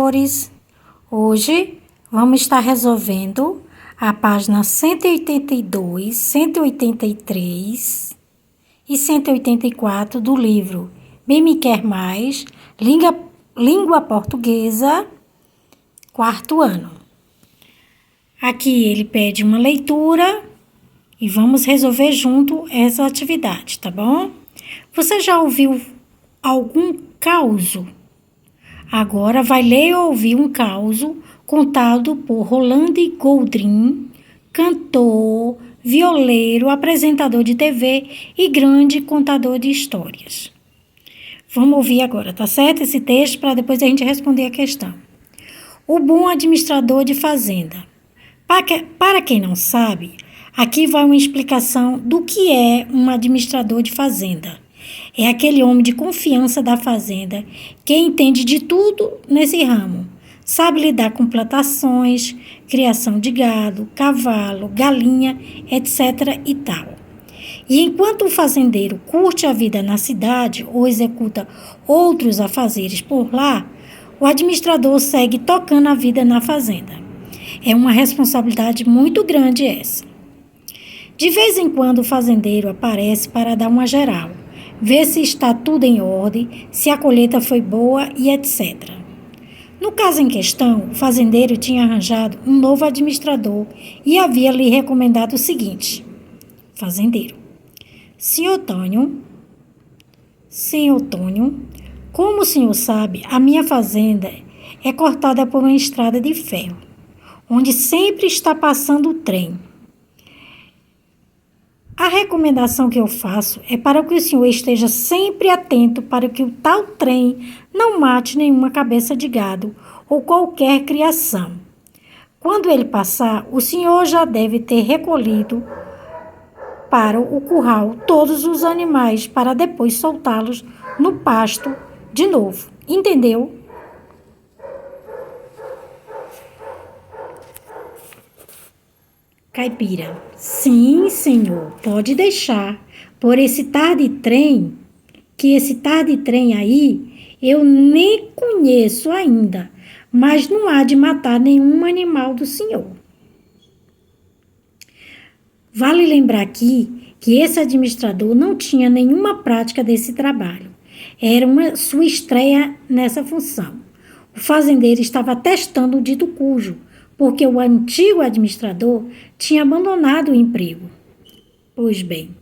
amores! Hoje vamos estar resolvendo a página 182, 183 e 184 do livro Bem Me Quer Mais, Língua Portuguesa, quarto ano. Aqui ele pede uma leitura e vamos resolver junto essa atividade, tá bom? Você já ouviu algum causo? Agora vai ler ou ouvir um causo contado por Rolando Goldrin, cantor, violeiro, apresentador de TV e grande contador de histórias. Vamos ouvir agora, tá certo? Esse texto para depois a gente responder a questão. O bom administrador de fazenda. Para quem não sabe, aqui vai uma explicação do que é um administrador de fazenda. É aquele homem de confiança da fazenda que entende de tudo nesse ramo. Sabe lidar com plantações, criação de gado, cavalo, galinha, etc. e tal. E enquanto o fazendeiro curte a vida na cidade ou executa outros afazeres por lá, o administrador segue tocando a vida na fazenda. É uma responsabilidade muito grande essa. De vez em quando o fazendeiro aparece para dar uma geral, ver se está tudo em ordem, se a colheita foi boa e etc. No caso em questão, o fazendeiro tinha arranjado um novo administrador e havia lhe recomendado o seguinte: fazendeiro, Senhor Tônio, como o senhor sabe, a minha fazenda é cortada por uma estrada de ferro, onde sempre está passando o trem. A recomendação que eu faço é para que o senhor esteja sempre atento para que o tal trem não mate nenhuma cabeça de gado ou qualquer criação. Quando ele passar, o senhor já deve ter recolhido para o curral todos os animais para depois soltá-los no pasto de novo. Entendeu? Caipira: sim, senhor, pode deixar. Por esse tarde trem aí, eu nem conheço ainda, mas não há de matar nenhum animal do senhor. Vale lembrar aqui que esse administrador não tinha nenhuma prática desse trabalho. Era sua estreia nessa função. O fazendeiro estava testando o dito cujo, porque o antigo administrador tinha abandonado o emprego. Pois bem,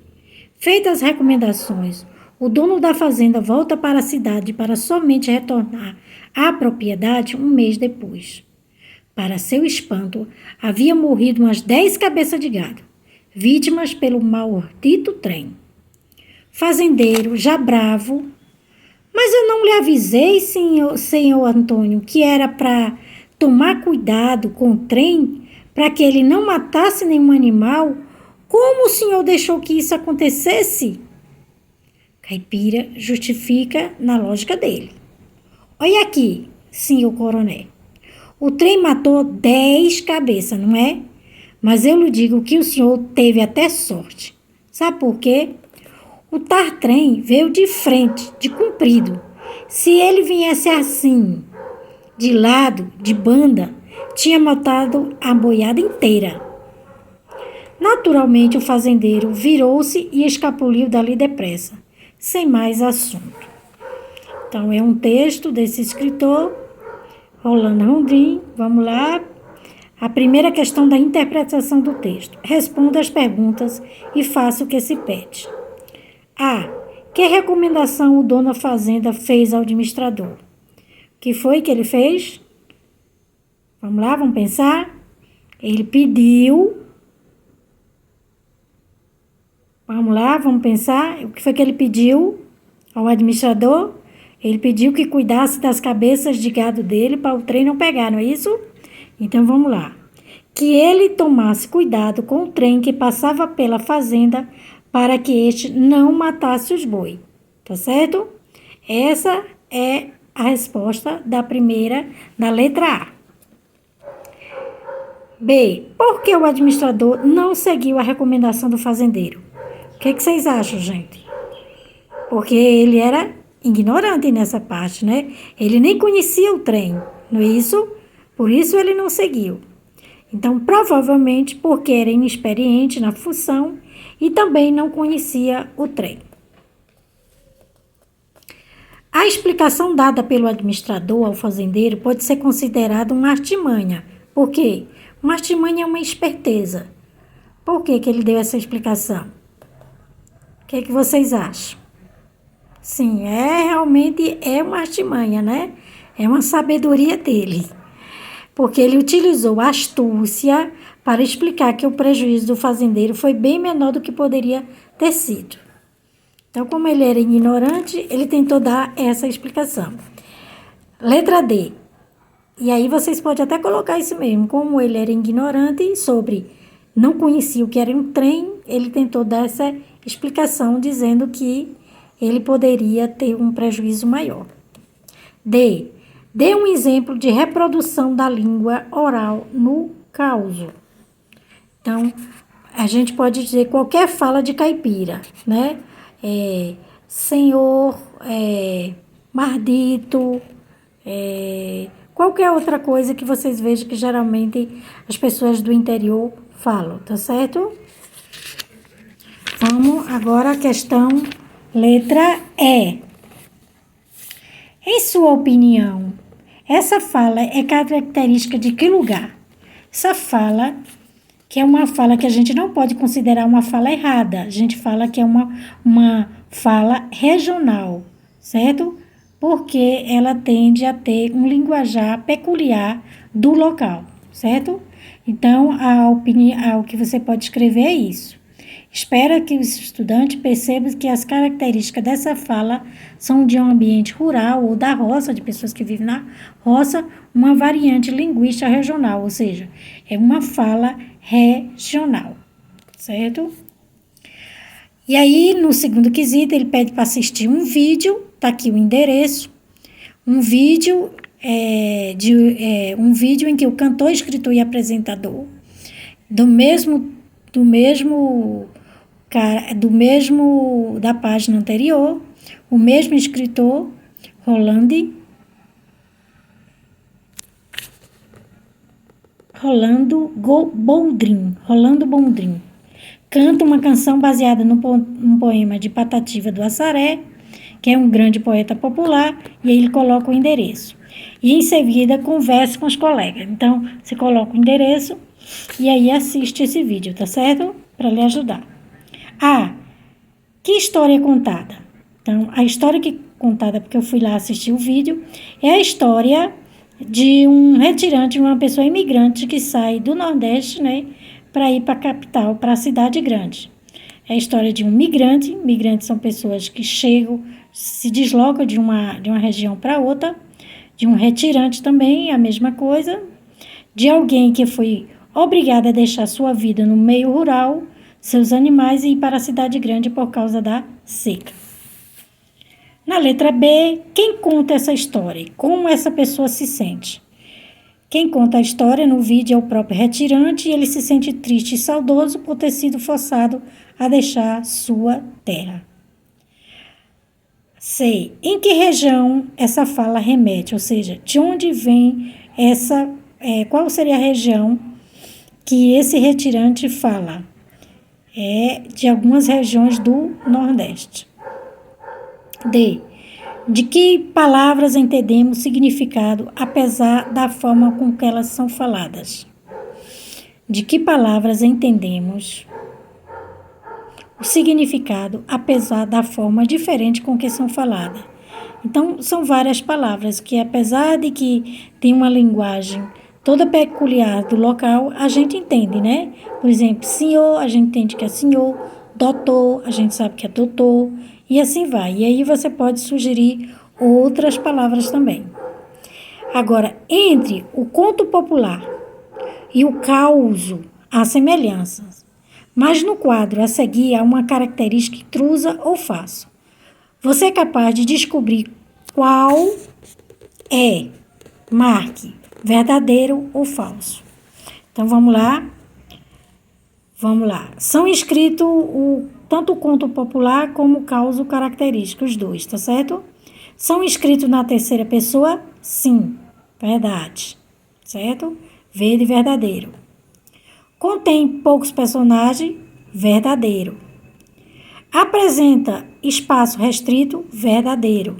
feitas as recomendações, o dono da fazenda volta para a cidade para somente retornar à propriedade um mês depois. Para seu espanto, havia morrido umas 10 cabeças de gado, vítimas pelo maldito trem. Fazendeiro, já bravo: mas eu não lhe avisei, senhor Antônio, que era para tomar cuidado com o trem, para que ele não matasse nenhum animal. Como o senhor deixou que isso acontecesse? Caipira justifica na lógica dele. Olha aqui, senhor coronel. O trem matou 10 cabeças, não é? Mas eu lhe digo que o senhor teve até sorte. Sabe por quê? O trem veio de frente, de comprido. Se ele viesse assim, de lado, de banda, tinha matado a boiada inteira. Naturalmente, o fazendeiro virou-se e escapuliu dali depressa, sem mais assunto. Então, é um texto desse escritor, Rolando Goldrin. Vamos lá. A primeira questão da interpretação do texto. Responda as perguntas e faça o que se pede. A. Que recomendação o dono da fazenda fez ao administrador? O que foi que ele fez? Vamos lá, vamos pensar? Ele pediu. Vamos lá, vamos pensar. O que foi que ele pediu ao administrador? Ele pediu que cuidasse das cabeças de gado dele para o trem não pegar, não é isso? Então, vamos lá. Que ele tomasse cuidado com o trem que passava pela fazenda para que este não matasse os boi. Tá certo? Essa é a resposta da letra A. B. Por que o administrador não seguiu a recomendação do fazendeiro? O que vocês acham, gente? Porque ele era ignorante nessa parte, né? Ele nem conhecia o trem, não é isso? Por isso ele não seguiu. Então, provavelmente porque era inexperiente na função e também não conhecia o trem. A explicação dada pelo administrador ao fazendeiro pode ser considerada uma artimanha. Por quê? Uma artimanha é uma esperteza. Por que ele deu essa explicação? O que vocês acham? Sim, realmente é uma artimanha, né? É uma sabedoria dele. Porque ele utilizou a astúcia para explicar que o prejuízo do fazendeiro foi bem menor do que poderia ter sido. Então, como ele era ignorante, ele tentou dar essa explicação. Letra D. E aí vocês podem até colocar isso mesmo. Como ele era ignorante sobre, não conhecia o que era um trem, ele tentou dar essa explicação dizendo que ele poderia ter um prejuízo maior. D. Dê um exemplo de reprodução da língua oral no causo. Então, a gente pode dizer qualquer fala de caipira, né? Senhor, mardito, qualquer outra coisa que vocês vejam que geralmente as pessoas do interior falam, tá certo? Vamos agora à questão letra E. Em sua opinião, essa fala é característica de que lugar? Essa fala, que é uma fala que a gente não pode considerar uma fala errada, a gente fala que é uma fala regional, certo? Porque ela tende a ter um linguajar peculiar do local, certo? Então, o que você pode escrever é isso. Espera que os estudantes percebam que as características dessa fala são de um ambiente rural ou da roça, de pessoas que vivem na roça, uma variante linguística regional, ou seja, é uma fala regional, certo? E aí, no segundo quesito, ele pede para assistir um vídeo, tá aqui o endereço, um vídeo em que o cantor, escritor e apresentador do mesmo da página anterior, o mesmo escritor, Rolando Boldrin, canta uma canção baseada num poema de Patativa do Assaré, que é um grande poeta popular, e aí ele coloca o endereço. E em seguida conversa com os colegas. Então, você coloca o endereço e aí assiste esse vídeo, tá certo? Para lhe ajudar. Que história é contada? Então, a história que é contada, porque eu fui lá assistir o vídeo, é a história de um retirante, uma pessoa imigrante que sai do Nordeste, né, para ir para a capital, para a cidade grande. É a história de um migrante. Migrantes são pessoas que chegam, se deslocam de uma região para outra. De um retirante também, a mesma coisa. De alguém que foi obrigado a deixar sua vida no meio rural, seus animais, e ir para a cidade grande por causa da seca. Na letra B, quem conta essa história? Como essa pessoa se sente? Quem conta a história no vídeo é o próprio retirante, e ele se sente triste e saudoso por ter sido forçado a deixar sua terra. C. Em que região essa fala remete? Ou seja, de onde vem qual seria a região que esse retirante fala? É de algumas regiões do Nordeste. D. De que palavras entendemos o significado, apesar da forma com que elas são faladas? De que palavras entendemos o significado, apesar da forma diferente com que são faladas? Então, são várias palavras que, apesar de que tem uma linguagem toda peculiar do local, a gente entende, né? Por exemplo, senhor, a gente entende que é senhor, doutor, a gente sabe que é doutor, e assim vai. E aí você pode sugerir outras palavras também. Agora, entre o conto popular e o causo, há semelhanças. Mas no quadro a seguir há uma característica intrusa ou falsa. Você é capaz de descobrir qual é, marque, verdadeiro ou falso. Então, vamos lá. São escritos tanto o conto popular como o causo característico, os dois, tá certo? São escritos na terceira pessoa? Sim. verdade, certo? V de verdadeiro. Contém poucos personagens, verdadeiro. Apresenta espaço restrito, verdadeiro.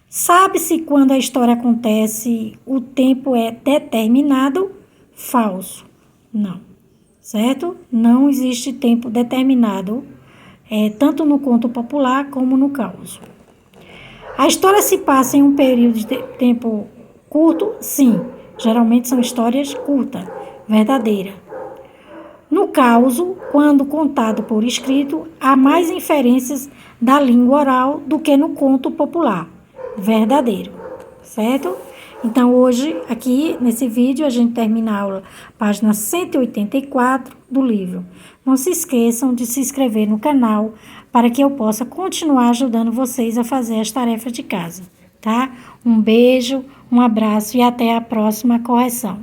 Sabe-se quando a história acontece, o tempo é determinado, falso. Não, certo? Não existe tempo determinado, tanto no conto popular como no caos. A história se passa em um período de tempo curto? Sim, geralmente são histórias curtas, verdadeiras. No caos, quando contado por escrito, há mais inferências da língua oral do que no conto popular, verdadeiro, certo? Então, hoje, aqui nesse vídeo, a gente termina a aula, página 184 do livro. Não se esqueçam de se inscrever no canal para que eu possa continuar ajudando vocês a fazer as tarefas de casa, tá? Um beijo, um abraço e até a próxima correção.